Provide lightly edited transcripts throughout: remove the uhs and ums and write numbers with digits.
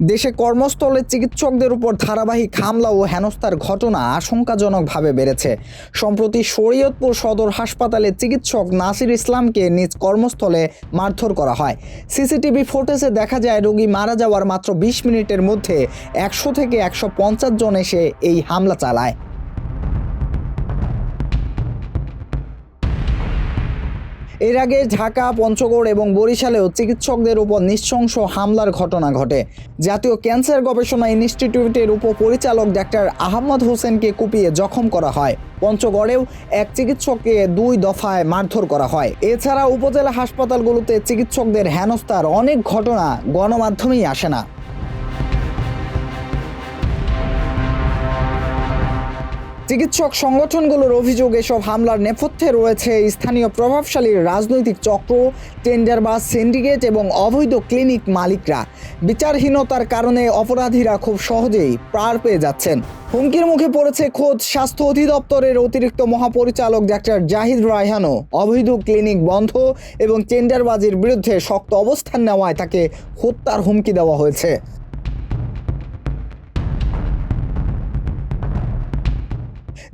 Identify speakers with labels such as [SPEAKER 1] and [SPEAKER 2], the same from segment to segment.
[SPEAKER 1] দেশে কর্মস্থলে চিকিৎসকদের উপর ধারাবাহিক হামলা ও হেনস্থার ঘটনা আশঙ্কাজনকভাবে বেড়েছে। সম্প্রতি শরীয়তপুর সদর হাসপাতালে চিকিৎসক নাসির ইসলামকে নিজ কর্মস্থলে মারধর করা হয়। সিসিটিভি ফুটেজে দেখা যায় রোগী মারা যাওয়ার মাত্র 20 মিনিটের মধ্যে 100 থেকে 150 জন এসে এই হামলা চালায়। এর আগে ঢাকা, পঞ্চগড় এবং বরিশালেও চিকিৎসকদের উপর নৃশংস হামলার ঘটনা ঘটে। জাতীয় ক্যান্সার গবেষণা ইনস্টিটিউটের উপপরিচালক ডাক্তার আহমদ হোসেনকে কুপিয়ে জখম করা হয়। পঞ্চগড়েও এক চিকিৎসককে 2 দফায় মারধর করা হয়। এছাড়া উপজেলা হাসপাতালগুলোতে চিকিৎসকদের হেনস্থার অনেক ঘটনা গণমাধ্যমেই আসে না। চিকিৎসক সংগঠনগুলোর অভিযোগ, এসব হামলার নেপথ্যে রয়েছে স্থানীয় প্রভাবশালী রাজনৈতিক চক্র, টেন্ডারবাজ সিন্ডিকেট এবং অবৈধ ক্লিনিক মালিকরা। বিচারহীনতার কারণে অপরাধীরা খুব সহজেই পার পেয়ে যাচ্ছেন। হুমকির মুখে পড়েছে খোদ স্বাস্থ্য অধিদপ্তরের অতিরিক্ত মহাপরিচালক ডাক্তার জাহিদ রায়হানও। অবৈধ ক্লিনিক বন্ধ এবং টেন্ডারবাজির বিরুদ্ধে শক্ত অবস্থান নেওয়ায় তাকে হত্যার হুমকি দেওয়া হয়েছে।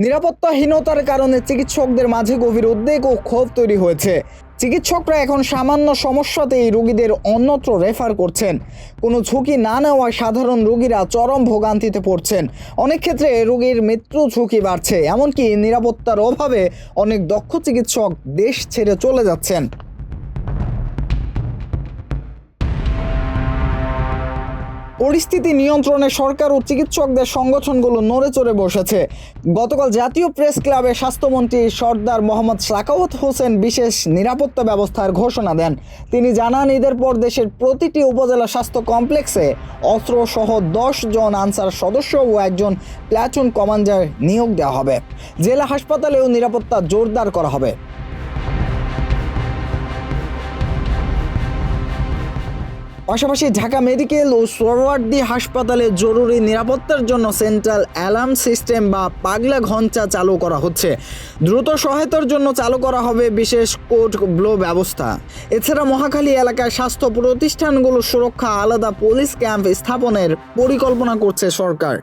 [SPEAKER 1] নিরাপত্তাহীনতার কারণে চিকিৎসকদের মাঝে গভীর উদ্বেগ ও ক্ষোভ তৈরি হয়েছে। চিকিৎসকরা এখন সামান্য সমস্যাতেই রোগীদের অন্যত্র রেফার করছেন। কোনো ঝুঁকি না নেওয়ায় সাধারণ রোগীরা চরম ভোগান্তিতে পড়ছেন। অনেক ক্ষেত্রে রোগীর মৃত্যু ঝুঁকি বাড়ছে। এমনকি নিরাপত্তার অভাবে অনেক দক্ষ চিকিৎসক দেশ ছেড়ে চলে যাচ্ছেন। পরিস্থিতি নিয়ন্ত্রণে সরকার ও চিকিৎসকদের সংগঠনগুলো নড়েচড়ে বসেছে। গতকাল জাতীয় প্রেস ক্লাবে স্বাস্থ্যমন্ত্রী সরদার মোহাম্মদ সাখাওয়াত হোসেন বিশেষ নিরাপত্তা ব্যবস্থার ঘোষণা দেন। তিনি জানান, ঈদের পর দেশের প্রতিটি উপজেলা স্বাস্থ্য কমপ্লেক্সে অস্ত্রসহ 10 জন আনসার সদস্য ও একজন প্ল্যাটুন কমান্ডার নিয়োগ দেওয়া হবে। জেলা হাসপাতালেও নিরাপত্তা জোরদার করা হবে। পাশাপাশি ঢাকা মেডিকেল ও সোহরাওয়ার্দী হাসপাতালে জরুরি নিরাপত্তার জন্য সেন্ট্রাল অ্যালার্ম সিস্টেম বা পাগলা ঘণ্টা চালু করা হচ্ছে। দ্রুত সহায়তার জন্য চালু করা হবে বিশেষ কোড ব্লো ব্যবস্থা। এছাড়া মহাখালী এলাকায় স্বাস্থ্য প্রতিষ্ঠানগুলোর সুরক্ষা আলাদা পুলিশ ক্যাম্প স্থাপনের পরিকল্পনা করছে সরকার।